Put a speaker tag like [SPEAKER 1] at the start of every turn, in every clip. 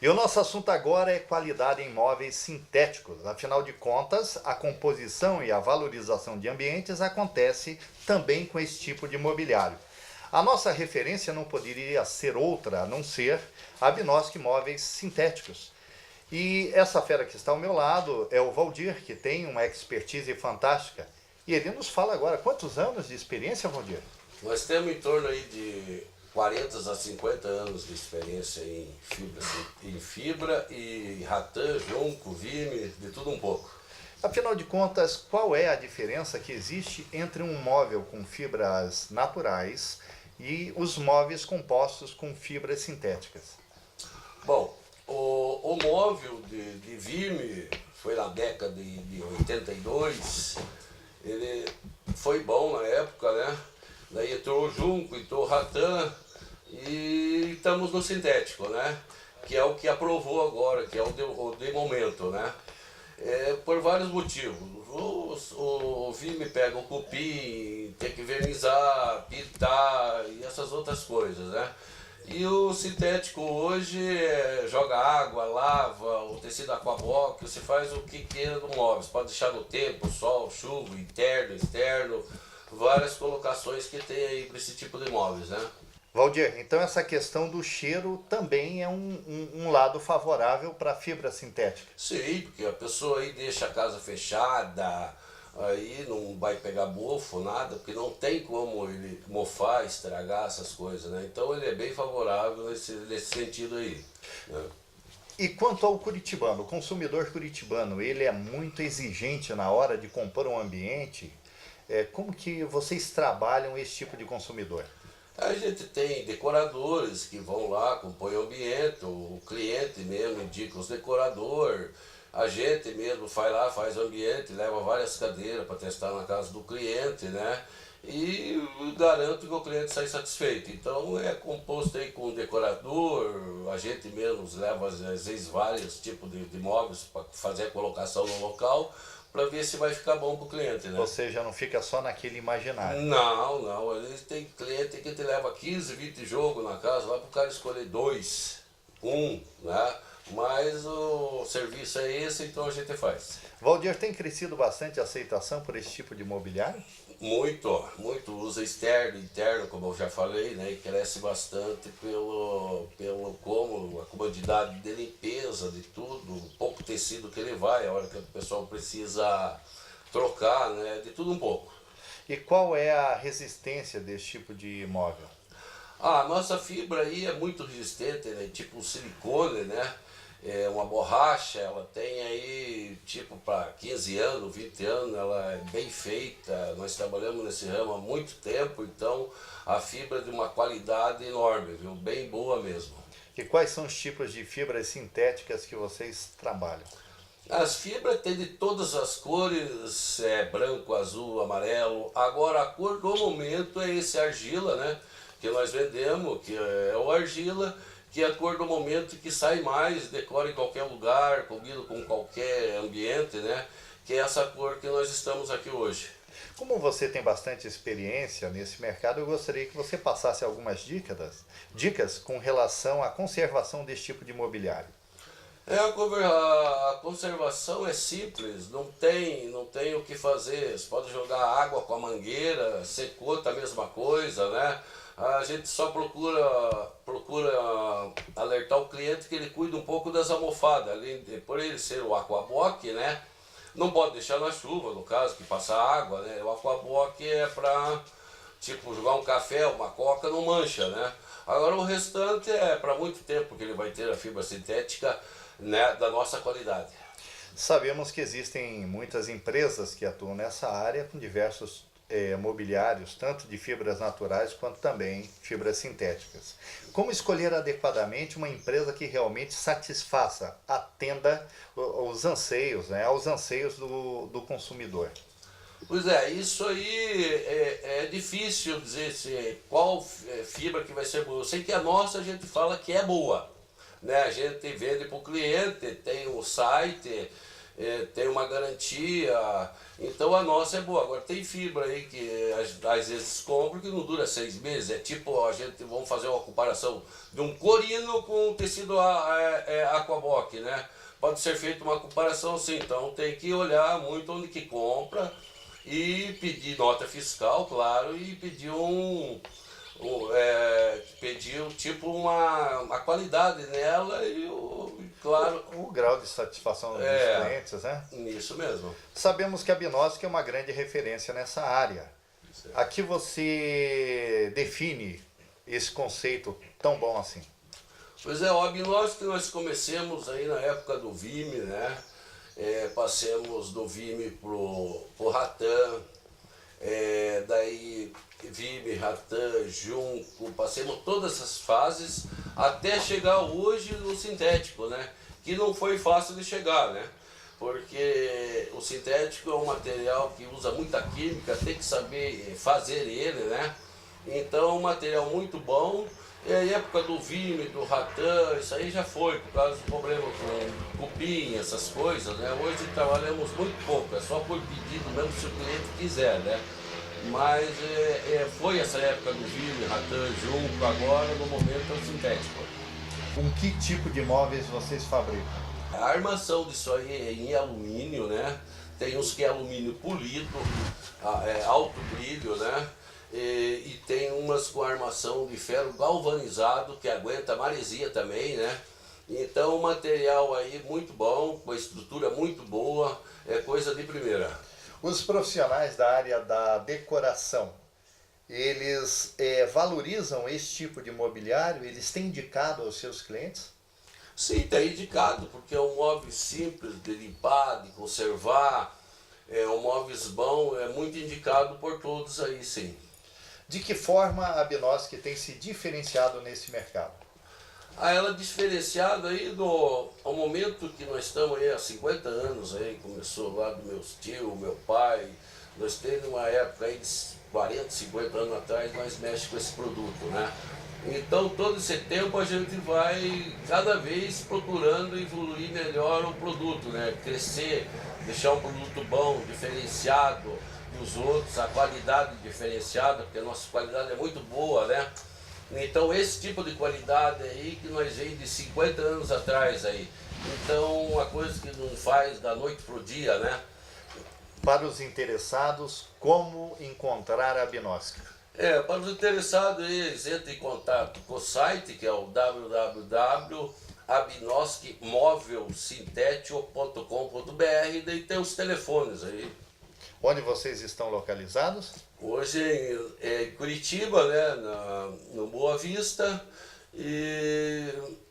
[SPEAKER 1] E o nosso assunto agora é qualidade em móveis sintéticos. Afinal de contas, a composição e a valorização de ambientes acontece também com esse tipo de mobiliário. A nossa referência não poderia ser outra a não ser a Binosk Móveis Sintéticos. E essa fera que está ao meu lado é o Valdir, que tem uma expertise fantástica. E ele nos fala agora quantos anos de experiência, Valdir?
[SPEAKER 2] Nós temos em torno aí de 40 a 50 anos de experiência em fibra e ratã, jonco, vime, de tudo um pouco.
[SPEAKER 1] Afinal de contas, qual é a diferença que existe entre um móvel com fibras naturais e os móveis compostos com fibras sintéticas?
[SPEAKER 2] Bom, o móvel de vime foi na década de 82, ele foi bom na época, né? Daí entrou o junco, entrou o ratã e estamos no sintético, né? Que é o que aprovou agora, que é o de momento, né? Por vários motivos. O vime pega o cupim, tem que vernizar, pintar e essas outras coisas, né? E o sintético hoje joga água, lava, o tecido aquablock, você faz o que queira do móvel. Você pode deixar no tempo, sol, chuva, interno, externo, várias colocações que tem aí para esse tipo de móveis, né?
[SPEAKER 1] Valdir, então essa questão do cheiro também é um lado favorável para a fibra sintética.
[SPEAKER 2] Sim, porque a pessoa aí deixa a casa fechada, aí não vai pegar mofo, nada, porque não tem como ele mofar, estragar essas coisas, né? Então ele é bem favorável nesse sentido aí, né?
[SPEAKER 1] E quanto ao curitibano, o consumidor curitibano, ele é muito exigente na hora de compor um ambiente. Como que vocês trabalham esse tipo de consumidor?
[SPEAKER 2] A gente tem decoradores que vão lá, compõem o ambiente, o cliente mesmo indica os decoradores, a gente mesmo vai lá, faz o ambiente, leva várias cadeiras para testar na casa do cliente, né? E garanto que o cliente sai satisfeito. Então é composto aí com decorador, a gente mesmo leva às vezes vários tipos de móveis para fazer a colocação no local, para ver se vai ficar bom para o cliente, né?
[SPEAKER 1] Ou seja, não fica só naquele imaginário.
[SPEAKER 2] Não, eles tem cliente que te leva 15, 20 jogos na casa lá para o cara escolher dois, né? Mas o serviço é esse, então a gente faz.
[SPEAKER 1] Valdir, tem crescido bastante a aceitação por esse tipo de mobiliário?
[SPEAKER 2] Muito usa externo, interno, como eu já falei, né? E cresce bastante pelo como, a comodidade de limpeza, de tudo, o pouco tecido que ele vai, a hora que o pessoal precisa trocar, né? De tudo um pouco.
[SPEAKER 1] E qual é a resistência desse tipo de móvel?
[SPEAKER 2] A nossa fibra aí é muito resistente, né? Tipo um silicone, né? É uma borracha, ela tem aí tipo para 15 anos, 20 anos, ela é bem feita, nós trabalhamos nesse ramo há muito tempo, então a fibra é de uma qualidade enorme, viu? Bem boa mesmo.
[SPEAKER 1] E quais são os tipos de fibras sintéticas que vocês trabalham?
[SPEAKER 2] As fibras tem de todas as cores, branco, azul, amarelo. Agora a cor do momento é esse argila, né? Que nós vendemos, que é o argila, que é a cor do momento que sai mais, decora em qualquer lugar, combina com qualquer ambiente, né? Que é essa cor que nós estamos aqui hoje.
[SPEAKER 1] Como você tem bastante experiência nesse mercado, eu gostaria que você passasse algumas dicas com relação à conservação desse tipo de mobiliário.
[SPEAKER 2] A conservação é simples, não tem o que fazer. Você pode jogar água com a mangueira, secou, tá a mesma coisa, né? A gente só procura alertar o cliente que ele cuida um pouco das almofadas, além de, por ele ser o aquablock, né? Não pode deixar na chuva, no caso, que passa água, né? O aquablock é para tipo jogar um café, uma coca, não mancha, né? Agora o restante é para muito tempo que ele vai ter a fibra sintética, né, da nossa qualidade.
[SPEAKER 1] Sabemos que existem muitas empresas que atuam nessa área com diversos mobiliários, tanto de fibras naturais quanto também fibras sintéticas. Como escolher adequadamente uma empresa que realmente satisfaça, atenda os anseios, né, aos anseios do consumidor?
[SPEAKER 2] Pois é, isso aí é difícil dizer qual fibra que vai ser boa. Eu sei que a nossa a gente fala que é boa, né? A gente vende para o cliente, tem o site, tem uma garantia, então a nossa é boa. Agora tem fibra aí que às vezes compra que não dura 6 meses, é tipo, vamos fazer uma comparação de um corino com um tecido aquaboc, né? Pode ser feita uma comparação assim, então tem que olhar muito onde que compra e pedir nota fiscal, claro, e pedir pediu tipo uma qualidade nela e claro.
[SPEAKER 1] O grau de satisfação dos clientes, né?
[SPEAKER 2] Isso mesmo.
[SPEAKER 1] Sabemos que a Binosc é uma grande referência nessa área. Aqui você define esse conceito tão bom assim?
[SPEAKER 2] Pois é, o Binosc nós comecemos aí na época do Vime, né? Passemos do Vime pro Rattan, daí Vime, Rattan, Junco, passemos todas essas fases até chegar hoje no sintético, né? Que não foi fácil de chegar, né? Porque o sintético é um material que usa muita química, tem que saber fazer ele, né? Então é um material muito bom. E a época do Vime, do Rattan, isso aí já foi, por causa do problema com cupim, essas coisas, né? Hoje trabalhamos muito pouco, é só por pedido mesmo se o cliente quiser, né? Mas foi essa época do Vime, Rattan, Junco, agora no momento é o sintético.
[SPEAKER 1] Com que tipo de móveis vocês fabricam?
[SPEAKER 2] A armação disso aí é em alumínio, né? Tem uns que é alumínio polido, alto brilho, né? E tem umas com armação de ferro galvanizado, que aguenta maresia também, né? Então o material aí muito bom, com a estrutura muito boa, é coisa de primeira.
[SPEAKER 1] Os profissionais da área da decoração, eles valorizam esse tipo de mobiliário? Eles têm indicado aos seus clientes?
[SPEAKER 2] Sim, tem indicado, porque é um móvel simples de limpar, de conservar, é um móvel bom, é muito indicado por todos aí, sim.
[SPEAKER 1] De que forma a Binosc tem se diferenciado nesse mercado?
[SPEAKER 2] Ela é diferenciada aí ao momento que nós estamos aí há 50 anos, aí, começou lá do meus tios, meu pai, nós temos uma época aí de 40, 50 anos atrás, nós mexemos com esse produto, né? Então todo esse tempo a gente vai cada vez procurando evoluir melhor o produto, né? Crescer, deixar um produto bom, diferenciado dos outros, a qualidade diferenciada, porque a nossa qualidade é muito boa, né? Então esse tipo de qualidade aí que nós veio de 50 anos atrás aí. Então uma coisa que não faz da noite pro dia, né?
[SPEAKER 1] Para os interessados, como encontrar a Binosc?
[SPEAKER 2] Para os interessados, eles entram em contato com o site, que é o www.abinoscmovelsintetio.com.br, e daí tem os telefones aí.
[SPEAKER 1] Onde vocês estão localizados?
[SPEAKER 2] Hoje em Curitiba, né, no Boa Vista, e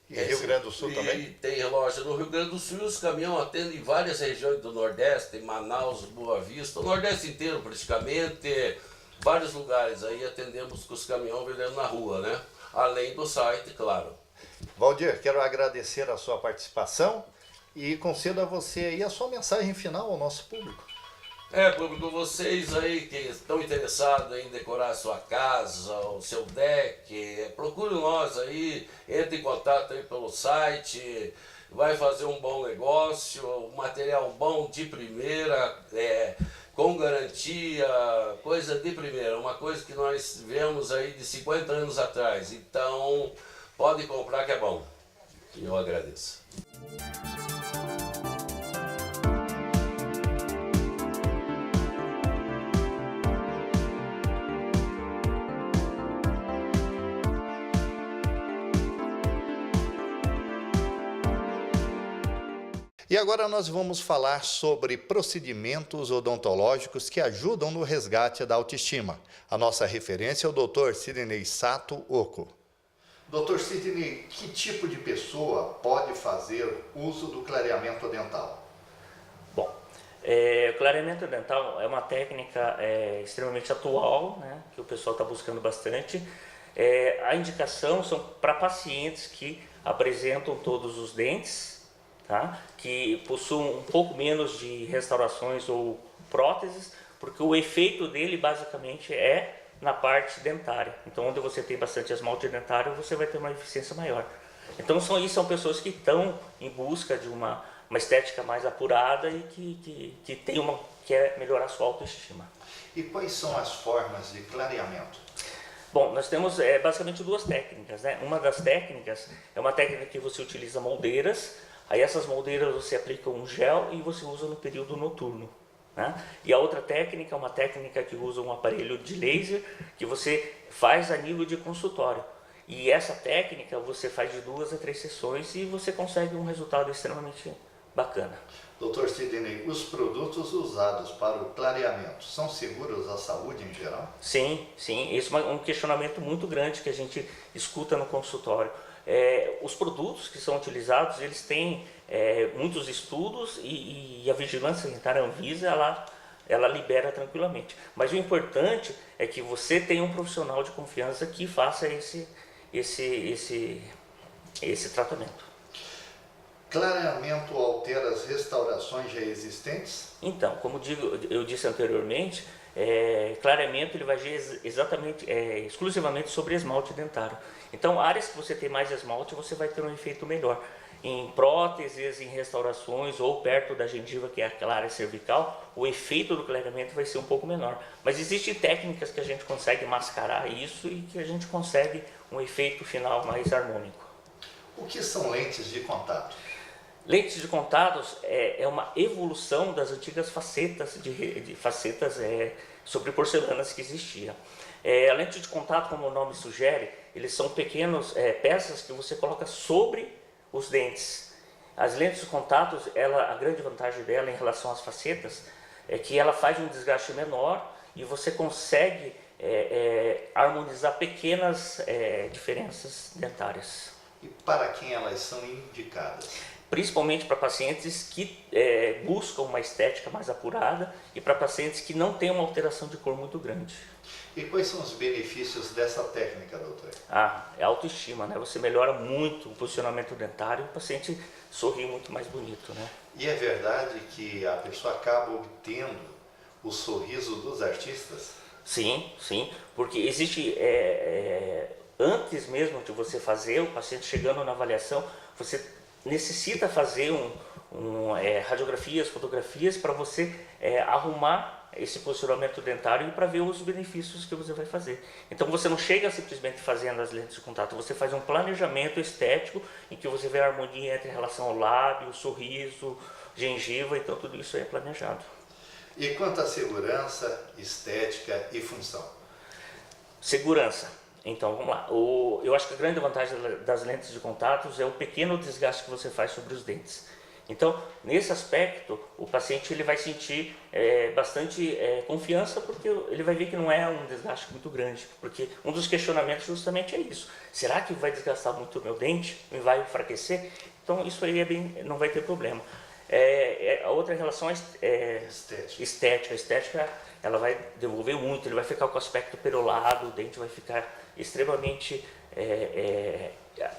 [SPEAKER 1] Rio Grande do Sul também?
[SPEAKER 2] E tem loja no Rio Grande do Sul, e os caminhões atendem várias regiões do Nordeste, tem Manaus, Boa Vista, o Nordeste inteiro praticamente, vários lugares aí atendemos com os caminhões vendendo na rua, né? Além do site, claro.
[SPEAKER 1] Valdir, quero agradecer a sua participação e concedo a você aí a sua mensagem final ao nosso público.
[SPEAKER 2] Público, vocês aí que estão interessados em decorar a sua casa, o seu deck, procure nós aí, entre em contato aí pelo site, vai fazer um bom negócio, um material bom de primeira, com garantia, coisa de primeira, uma coisa que nós vemos aí de 50 anos atrás. Então, pode comprar que é bom. E eu agradeço.
[SPEAKER 1] E agora nós vamos falar sobre procedimentos odontológicos que ajudam no resgate da autoestima. A nossa referência é o Dr. Sidney Sato Oco. Dr. Sidney, que tipo de pessoa pode fazer uso do clareamento dental?
[SPEAKER 3] Bom, o clareamento dental é uma técnica extremamente atual, né, que o pessoal está buscando bastante. A indicação são para pacientes que apresentam todos os dentes, tá? Que possuam um pouco menos de restaurações ou próteses, porque o efeito dele basicamente é na parte dentária. Então, onde você tem bastante esmalte dentário, você vai ter uma eficiência maior. Então, são pessoas que estão em busca de uma uma estética mais apurada e que quer melhorar a sua autoestima.
[SPEAKER 1] E quais são as formas de clareamento?
[SPEAKER 3] Bom, nós temos basicamente duas técnicas, né? Uma das técnicas é uma técnica que você utiliza moldeiras, aí essas moldeiras você aplica um gel e você usa no período noturno, né? E a outra técnica é uma técnica que usa um aparelho de laser que você faz a nível de consultório. E essa técnica você faz de 2 a 3 sessões e você consegue um resultado extremamente bacana.
[SPEAKER 1] Dr. Sidney, os produtos usados para o clareamento são seguros à saúde em geral?
[SPEAKER 3] Sim, sim. Esse é um questionamento muito grande que a gente escuta no consultório. Os produtos que são utilizados, eles têm muitos estudos e a vigilância sanitária Anvisa, ela libera tranquilamente. Mas o importante é que você tenha um profissional de confiança que faça esse tratamento.
[SPEAKER 1] Clareamento altera as restaurações já existentes?
[SPEAKER 3] Então, como eu disse anteriormente, clareamento ele vai agir exclusivamente sobre esmalte dentário. Então, áreas que você tem mais esmalte, você vai ter um efeito melhor. Em próteses, em restaurações ou perto da gengiva, que é aquela área cervical, o efeito do clareamento vai ser um pouco menor. Mas existem técnicas que a gente consegue mascarar isso e que a gente consegue um efeito final mais harmônico.
[SPEAKER 1] O que são lentes de contato?
[SPEAKER 3] Lentes de contatos é uma evolução das antigas facetas facetas sobre porcelanas que existiam. A lente de contato, como o nome sugere, eles são pequenas peças que você coloca sobre os dentes. As lentes de contato, a grande vantagem dela em relação às facetas é que ela faz um desgaste menor e você consegue harmonizar pequenas diferenças dentárias.
[SPEAKER 1] E para quem elas são indicadas?
[SPEAKER 3] Principalmente para pacientes que buscam uma estética mais apurada e para pacientes que não têm uma alteração de cor muito grande.
[SPEAKER 1] E quais são os benefícios dessa técnica, doutor?
[SPEAKER 3] É a autoestima, né? Você melhora muito o posicionamento dentário e o paciente sorri muito mais bonito, né?
[SPEAKER 1] E é verdade que a pessoa acaba obtendo o sorriso dos artistas?
[SPEAKER 3] Sim, sim, porque existe, antes mesmo de você fazer, o paciente chegando na avaliação, você necessita fazer radiografias, fotografias para você arrumar esse posicionamento dentário e para ver os benefícios que você vai fazer. Então você não chega simplesmente fazendo as lentes de contato, você faz um planejamento estético em que você vê a harmonia entre relação ao lábio, sorriso, gengiva, então tudo isso é planejado.
[SPEAKER 1] E quanto à segurança, estética e função?
[SPEAKER 3] Segurança. Então vamos lá. Eu acho que a grande vantagem das lentes de contatos é o pequeno desgaste que você faz sobre os dentes. Então, nesse aspecto, o paciente ele vai sentir bastante confiança, porque ele vai ver que não é um desgaste muito grande. Porque um dos questionamentos justamente é isso. Será que vai desgastar muito o meu dente? Me vai enfraquecer? Então, isso aí não vai ter problema. A outra relação é estética. A estética ela vai devolver muito, ele vai ficar com o aspecto perolado, o dente vai ficar extremamente...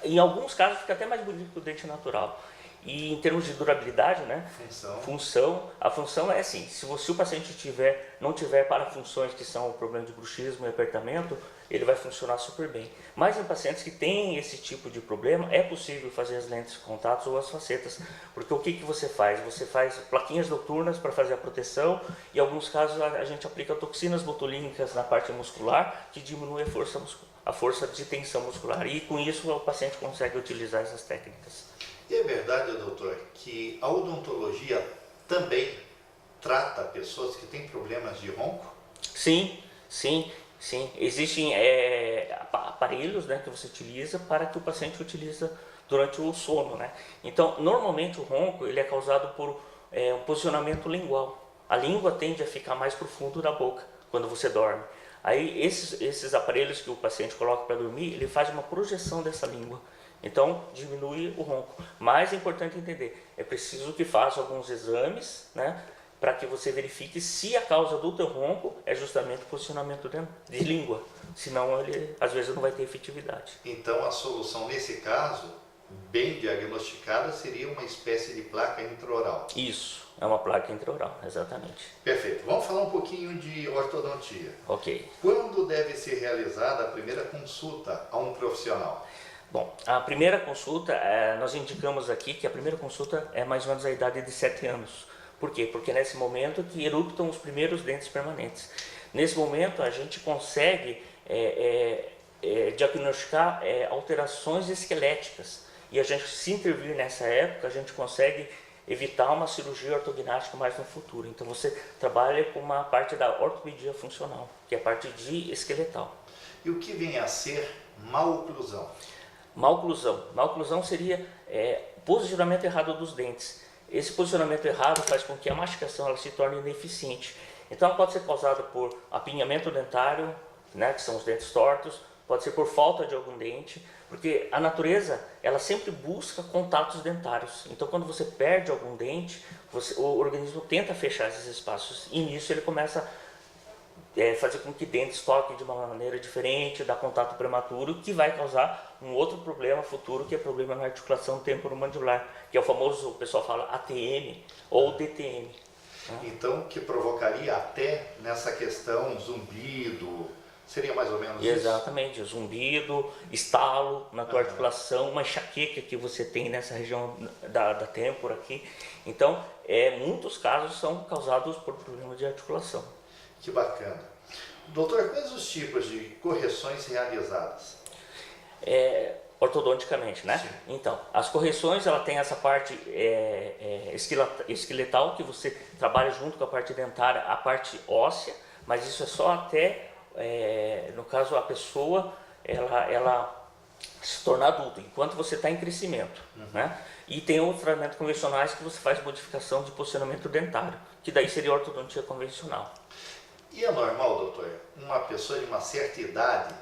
[SPEAKER 3] em alguns casos, fica até mais bonito que o dente natural. E em termos de durabilidade, né? A função é assim, se o paciente não tiver parafunções que são o problema de bruxismo e apertamento, ele vai funcionar super bem. Mas em pacientes que têm esse tipo de problema, é possível fazer as lentes de contato ou as facetas, porque o que você faz? Você faz plaquinhas noturnas para fazer a proteção e em alguns casos a gente aplica toxinas botulínicas na parte muscular que diminui a força de tensão muscular e com isso o paciente consegue utilizar essas técnicas.
[SPEAKER 1] E é verdade, doutor, que a odontologia também trata pessoas que têm problemas de ronco?
[SPEAKER 3] Sim. Existem aparelhos, né, que você utiliza para que o paciente utilize durante o sono, né? Então, normalmente o ronco ele é causado por um posicionamento lingual. A língua tende a ficar mais profundo na boca quando você dorme. Aí esses aparelhos que o paciente coloca para dormir, ele faz uma projeção dessa língua. Então, diminui o ronco. Mas é importante entender, é preciso que faça alguns exames, né, para que você verifique se a causa do teu ronco é justamente o posicionamento de língua. Senão, ele às vezes não vai ter efetividade.
[SPEAKER 1] Então, a solução nesse caso, bem diagnosticada, seria uma espécie de placa intraoral.
[SPEAKER 3] Isso, é uma placa intraoral, exatamente.
[SPEAKER 1] Perfeito. Vamos falar um pouquinho de ortodontia.
[SPEAKER 3] Ok.
[SPEAKER 1] Quando deve ser realizada a primeira consulta a um profissional?
[SPEAKER 3] Bom, a primeira consulta, nós indicamos aqui que a primeira consulta é mais ou menos a idade de 7 anos. Por quê? Porque é nesse momento que eruptam os primeiros dentes permanentes. Nesse momento a gente consegue diagnosticar alterações esqueléticas. E a gente, se intervir nessa época, a gente consegue evitar uma cirurgia ortognática mais no futuro. Então você trabalha com uma parte da ortopedia funcional, que é a parte de esqueletal.
[SPEAKER 1] E o que vem a ser maloclusão?
[SPEAKER 3] Maloclusão seria posicionamento errado dos dentes. Esse posicionamento errado faz com que a mastigação ela se torne ineficiente. Então ela pode ser causada por apinhamento dentário, né, que são os dentes tortos, pode ser por falta de algum dente, porque a natureza ela sempre busca contatos dentários. Então quando você perde algum dente, o organismo tenta fechar esses espaços e nisso ele começa fazer com que dentes toquem de uma maneira diferente, dar contato prematuro, que vai causar um outro problema futuro, que é problema na articulação temporomandibular, que é o famoso, o pessoal fala ATM ou DTM.
[SPEAKER 1] Então, que provocaria até nessa questão zumbido, seria mais ou menos isso?
[SPEAKER 3] Exatamente, zumbido, estalo na tua articulação, uma enxaqueca que você tem nessa região da têmpora aqui. Então, muitos casos são causados por problemas de articulação.
[SPEAKER 1] Que bacana. Doutor, quais os tipos de correções realizadas?
[SPEAKER 3] Ortodonticamente, né?
[SPEAKER 1] Sim.
[SPEAKER 3] Então, as correções, ela tem essa parte esqueletal, que você trabalha junto com a parte dentária, a parte óssea, mas isso é só até, no caso, a pessoa, ela se tornar adulta, enquanto você está em crescimento, né? E tem outros tratamentos convencionais que você faz modificação de posicionamento dentário, que daí seria ortodontia convencional.
[SPEAKER 1] E é normal, doutor, uma pessoa de uma certa idade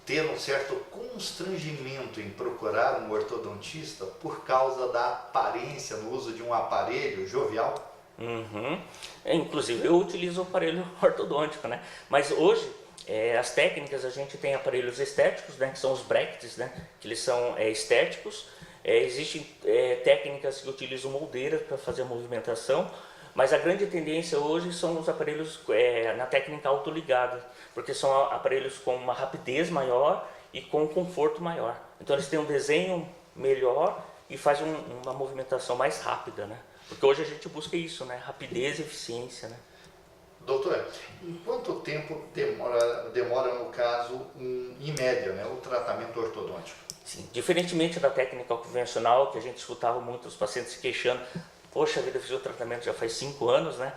[SPEAKER 1] ter um certo constrangimento em procurar um ortodontista por causa da aparência no uso de um aparelho jovial?
[SPEAKER 3] Inclusive eu utilizo o aparelho ortodôntico, né? Mas hoje as técnicas, a gente tem aparelhos estéticos, né? Que são os brackets, né? Que eles são estéticos. Existem técnicas que utilizam moldeiras para fazer a movimentação. Mas a grande tendência hoje são os aparelhos na técnica autoligada, porque são aparelhos com uma rapidez maior e com um conforto maior. Então eles têm um desenho melhor e fazem uma movimentação mais rápida, né? Porque hoje a gente busca isso, né? Rapidez e eficiência, né?
[SPEAKER 1] Doutor, em quanto tempo demora no caso, em média, né, o tratamento ortodôntico?
[SPEAKER 3] Sim. Diferentemente da técnica convencional, que a gente escutava muito os pacientes se queixando, poxa vida, eu fiz o tratamento já faz 5 anos, né?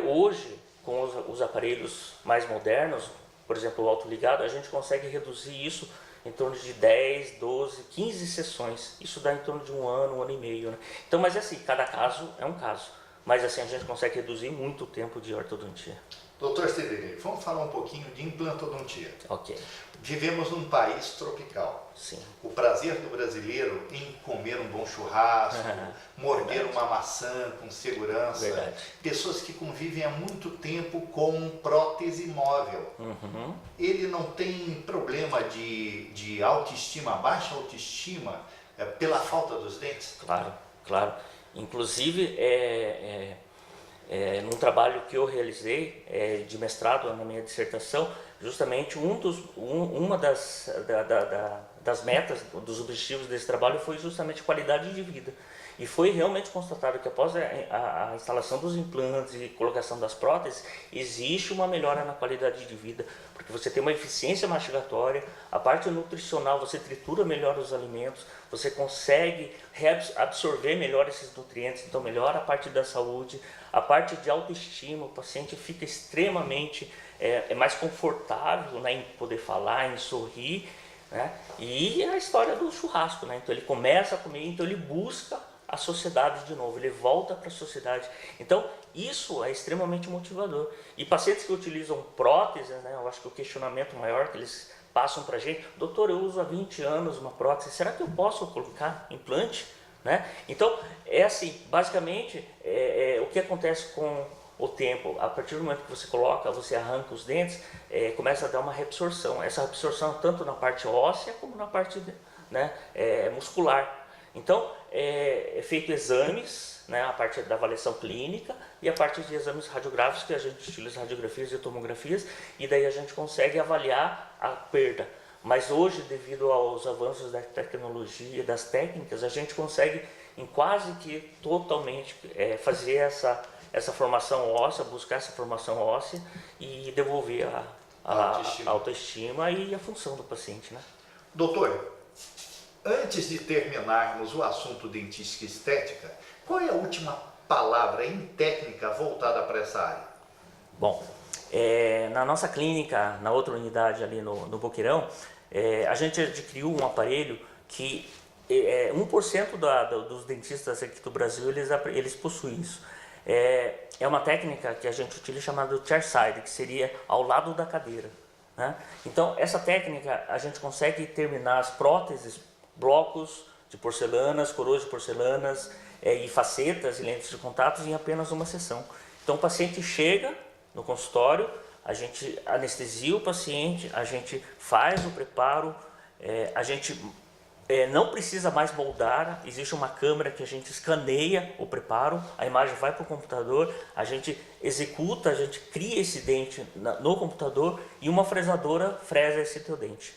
[SPEAKER 3] Hoje, com os aparelhos mais modernos, por exemplo, o autoligado, a gente consegue reduzir isso em torno de 10, 12, 15 sessões. Isso dá em torno de 1 ano e meio, né? Então, mas assim, cada caso é um caso. Mas assim, a gente consegue reduzir muito o tempo de ortodontia.
[SPEAKER 1] Doutor Cedric, vamos falar um pouquinho de implantodontia.
[SPEAKER 3] Ok.
[SPEAKER 1] Vivemos num país tropical.
[SPEAKER 3] Sim.
[SPEAKER 1] O prazer do brasileiro em comer um bom churrasco, morder uma maçã com segurança.
[SPEAKER 3] Verdade.
[SPEAKER 1] Pessoas que convivem há muito tempo com prótese móvel. Ele não tem problema de autoestima, baixa autoestima, pela falta dos dentes?
[SPEAKER 3] Claro, claro. Inclusive, num trabalho que eu realizei de mestrado na minha dissertação, justamente uma das metas, dos objetivos desse trabalho foi justamente qualidade de vida. E foi realmente constatado que após a instalação dos implantes e colocação das próteses, existe uma melhora na qualidade de vida, porque você tem uma eficiência mastigatória, a parte nutricional, você tritura melhor os alimentos, você consegue absorver melhor esses nutrientes, então melhora a parte da saúde, a parte de autoestima, o paciente fica extremamente mais confortável, né, em poder falar, em sorrir, né? E a história do churrasco, né? Então ele começa a comer, então ele busca a sociedade de novo, ele volta para a sociedade. Então isso é extremamente motivador. E pacientes que utilizam próteses, né, eu acho que o questionamento maior que eles passam para a gente: doutor, eu uso há 20 anos uma prótese, será que eu posso colocar implante? Né? Então é assim, basicamente o que acontece com o tempo, a partir do momento que você coloca, você arranca os dentes, começa a dar uma reabsorção. Essa reabsorção tanto na parte óssea como na parte, né, muscular. Então é feito exames, né, a parte da avaliação clínica e a parte de exames radiográficos, que a gente utiliza radiografias e tomografias, e daí a gente consegue avaliar a perda. Mas hoje, devido aos avanços da tecnologia, das técnicas, a gente consegue em quase que totalmente fazer essa formação óssea, buscar essa formação óssea e devolver a autoestima e a função do paciente, né?
[SPEAKER 1] Doutor, antes de terminarmos o assunto dentística e estética, qual é a última palavra em técnica voltada para essa área?
[SPEAKER 3] Bom, na nossa clínica, na outra unidade ali no Boqueirão, a gente adquiriu um aparelho que 1% dos dentistas aqui do Brasil, eles possuem isso. É uma técnica que a gente utiliza chamada chairside, que seria ao lado da cadeira, né? Então, essa técnica a gente consegue terminar as próteses, blocos de porcelanas, coroas de porcelanas e facetas e lentes de contato em apenas uma sessão. Então, o paciente chega no consultório, a gente anestesia o paciente, a gente faz o preparo, a gente não precisa mais moldar, existe uma câmera que a gente escaneia o preparo, a imagem vai para o computador, a gente executa, a gente cria esse dente no computador e uma fresadora fresa esse teu dente.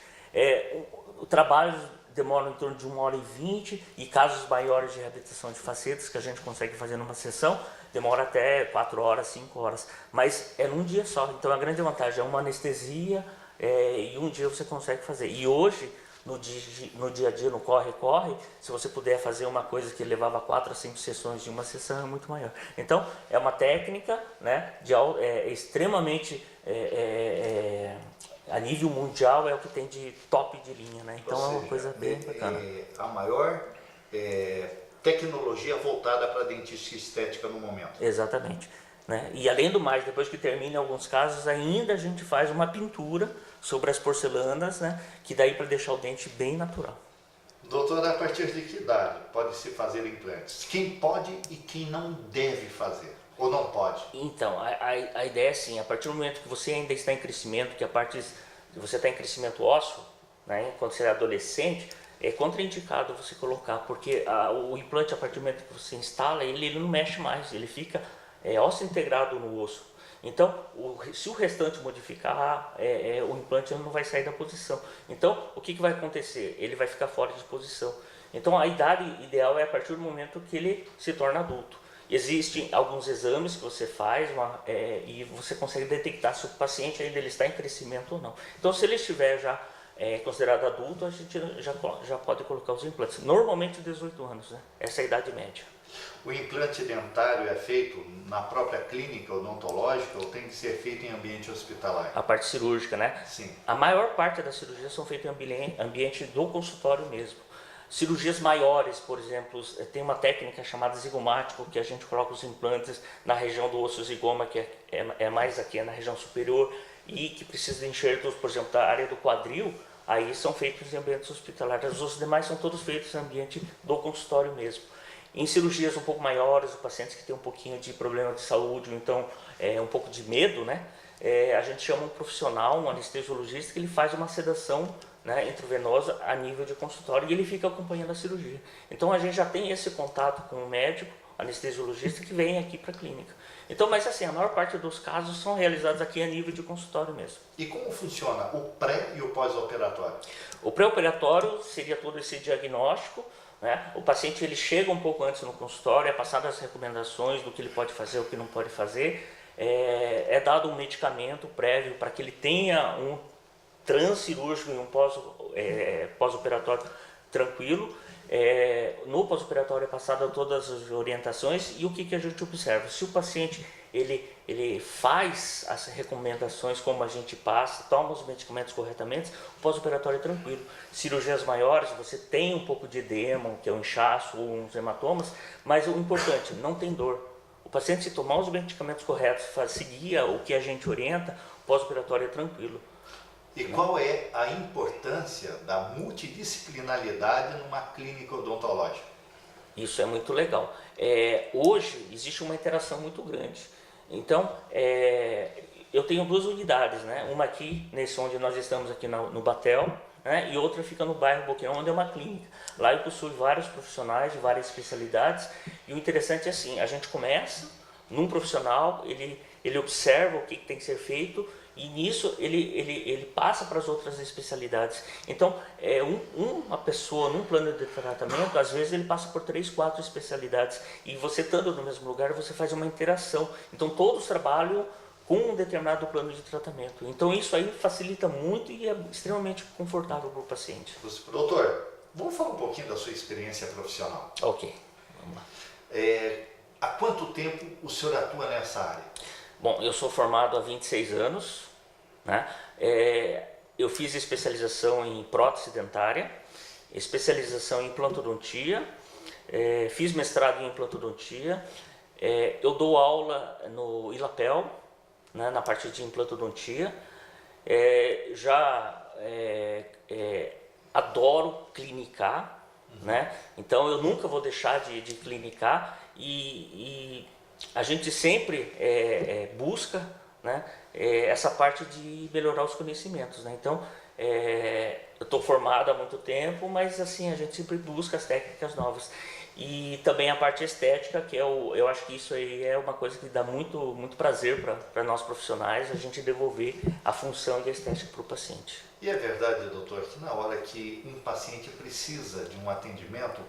[SPEAKER 3] O trabalho demora em torno de 1h20 e casos maiores de reabilitação de facetas que a gente consegue fazer numa sessão, demora até 4 horas, 5 horas, mas é num dia só. Então a grande vantagem é uma anestesia e um dia você consegue fazer. E hoje, no dia a dia, no corre-corre, se você puder fazer uma coisa que levava 4 a 5 sessões de uma sessão, é muito maior. Então, é uma técnica, né, extremamente, a nível mundial, é o que tem de top de linha, né? Então, é uma coisa bem bacana.
[SPEAKER 1] A maior tecnologia voltada para dentística estética no momento.
[SPEAKER 3] Exatamente. Né? E além do mais, depois que termina em alguns casos, ainda a gente faz uma pintura sobre as porcelanas, né? Que daí para deixar o dente bem natural.
[SPEAKER 1] Doutor, a partir de que idade pode-se fazer implantes? Quem pode e quem não deve fazer? Ou não pode?
[SPEAKER 3] Então, a ideia é assim, a partir do momento que você ainda está em crescimento, que a parte de você está em crescimento ósseo, né? Quando você é adolescente, é contraindicado você colocar, porque o implante, a partir do momento que você instala, ele não mexe mais, ele fica ósseo integrado no osso. Então, se o restante modificar, o implante não vai sair da posição. Então, o que vai acontecer? Ele vai ficar fora de posição. Então, a idade ideal é a partir do momento que ele se torna adulto. Existem alguns exames que você faz e você consegue detectar se o paciente ainda ele está em crescimento ou não. Então, se ele estiver já considerado adulto, a gente já pode colocar os implantes. Normalmente 18 anos, né? Essa é a idade média.
[SPEAKER 1] O implante dentário é feito na própria clínica odontológica ou tem que ser feito em ambiente hospitalar?
[SPEAKER 3] A parte cirúrgica, né?
[SPEAKER 1] Sim.
[SPEAKER 3] A maior parte das cirurgias são feitas em ambiente do consultório mesmo. Cirurgias maiores, por exemplo, tem uma técnica chamada zigomático, que a gente coloca os implantes na região do osso zigoma, que é mais aqui, na região superior, e que precisa de enxertos, por exemplo, da área do quadril, aí são feitos em ambientes hospitalares. Os demais são todos feitos em ambiente do consultório mesmo. Em cirurgias um pouco maiores, os pacientes que têm um pouquinho de problema de saúde, ou então um pouco de medo, né? A gente chama um profissional, um anestesiologista, que ele faz uma sedação, né, intravenosa a nível de consultório e ele fica acompanhando a cirurgia. Então a gente já tem esse contato com o médico, anestesiologista, que vem aqui para a clínica. Então, mas assim, a maior parte dos casos são realizados aqui a nível de consultório mesmo.
[SPEAKER 1] E como funciona o pré e o pós-operatório?
[SPEAKER 3] O pré-operatório seria todo esse diagnóstico, né? O paciente ele chega um pouco antes no consultório, é passado as recomendações do que ele pode fazer, o que não pode fazer, é dado um medicamento prévio para que ele tenha um transcirúrgico e um pós-operatório tranquilo. No pós-operatório é passada todas as orientações e o que a gente observa? Se o paciente ele faz as recomendações como a gente passa, toma os medicamentos corretamente, o pós-operatório é tranquilo. Cirurgias maiores, você tem um pouco de edema, que é um inchaço ou uns hematomas, mas o importante, não tem dor. O paciente, se tomar os medicamentos corretos, seguir o que a gente orienta, o pós-operatório é tranquilo.
[SPEAKER 1] E qual é a importância da multidisciplinaridade numa clínica odontológica?
[SPEAKER 3] Isso é muito legal. Hoje existe uma interação muito grande. Então, eu tenho 2 unidades, né? Uma aqui, onde nós estamos aqui no Batel, né? E outra fica no bairro Boqueirão, onde é uma clínica. Lá eu possuo vários profissionais de várias especialidades e o interessante é assim, a gente começa num profissional, ele observa o que tem que ser feito e nisso ele passa para as outras especialidades. Então, uma pessoa num plano de tratamento, às vezes ele passa por 3, 4 especialidades, e você estando no mesmo lugar, você faz uma interação. Então, todos trabalham com um determinado plano de tratamento. Então, isso aí facilita muito e é extremamente confortável para o paciente.
[SPEAKER 1] Doutor, vamos falar um pouquinho da sua experiência profissional.
[SPEAKER 3] Ok, vamos lá.
[SPEAKER 1] Há quanto tempo o senhor atua nessa área?
[SPEAKER 3] Bom, eu sou formado há 26 anos, né? Eu fiz especialização em prótese dentária, especialização em implantodontia, fiz mestrado em implantodontia, eu dou aula no ILAPEL, né, na parte de implantodontia, adoro clinicar, né? Então eu nunca vou deixar de clinicar e a gente sempre busca, né, essa parte de melhorar os conhecimentos, né? Então eu estou formado há muito tempo, mas assim a gente sempre busca as técnicas novas. E também a parte estética, que eu acho que isso aí é uma coisa que dá muito prazer para nós profissionais, a gente devolver a função de estética para o paciente.
[SPEAKER 1] E é verdade, doutor, que na hora que um paciente precisa de um atendimento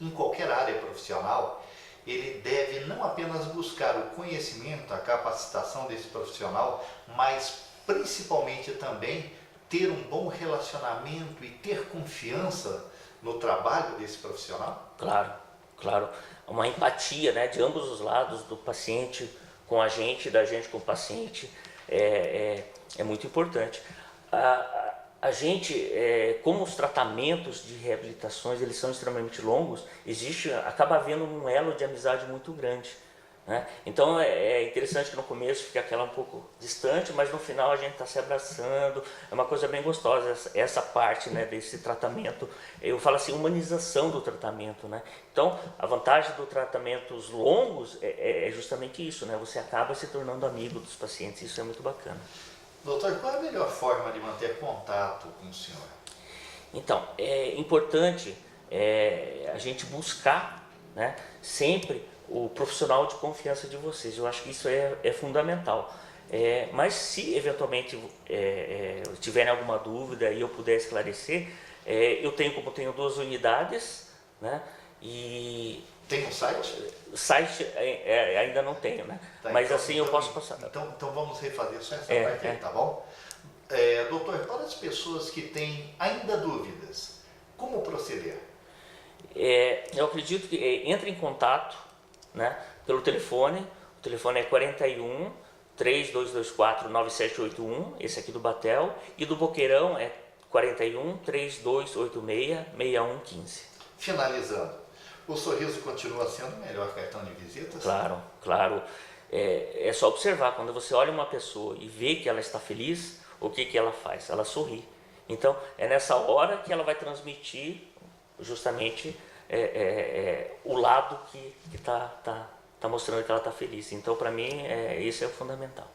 [SPEAKER 1] em qualquer área profissional, ele deve não apenas buscar o conhecimento, a capacitação desse profissional, mas principalmente também ter um bom relacionamento e ter confiança no trabalho desse profissional?
[SPEAKER 3] Claro. Uma empatia, né, de ambos os lados, do paciente com a gente, da gente com o paciente, é muito importante. A gente, como os tratamentos de reabilitações eles são extremamente longos, acaba havendo um elo de amizade muito grande, né? Então é interessante que no começo fica aquela um pouco distante, mas no final a gente está se abraçando, é uma coisa bem gostosa essa parte, né, desse tratamento. Eu falo assim, humanização do tratamento, né? Então a vantagem dos tratamentos longos é justamente isso, né? Você acaba se tornando amigo dos pacientes, isso é muito bacana.
[SPEAKER 1] Doutor, qual é a melhor forma de manter contato com o senhor?
[SPEAKER 3] Então, é importante a gente buscar, né, sempre o profissional de confiança de vocês. Eu acho que isso é fundamental. Mas se eventualmente tiverem alguma dúvida e eu puder esclarecer, eu tenho 2 unidades, né? E
[SPEAKER 1] tem um site?
[SPEAKER 3] O site ainda não tenho, né?
[SPEAKER 1] Tá,
[SPEAKER 3] mas
[SPEAKER 1] então,
[SPEAKER 3] assim eu posso passar.
[SPEAKER 1] Então vamos refazer só essa parte aí, tá bom? Doutor, para as pessoas que têm ainda dúvidas, como proceder?
[SPEAKER 3] Eu acredito que entre em contato, né, pelo telefone. O telefone é 41 3224 9781, esse aqui do Batel, e do Boqueirão é 41 3286 6115.
[SPEAKER 1] Finalizando, o Sorriso continua sendo o melhor cartão de visitas?
[SPEAKER 3] Claro. É só observar, quando você olha uma pessoa e vê que ela está feliz, o que ela faz? Ela sorri. Então é nessa hora que ela vai transmitir justamente o lado que está mostrando que ela está feliz. Então para mim isso é o fundamental.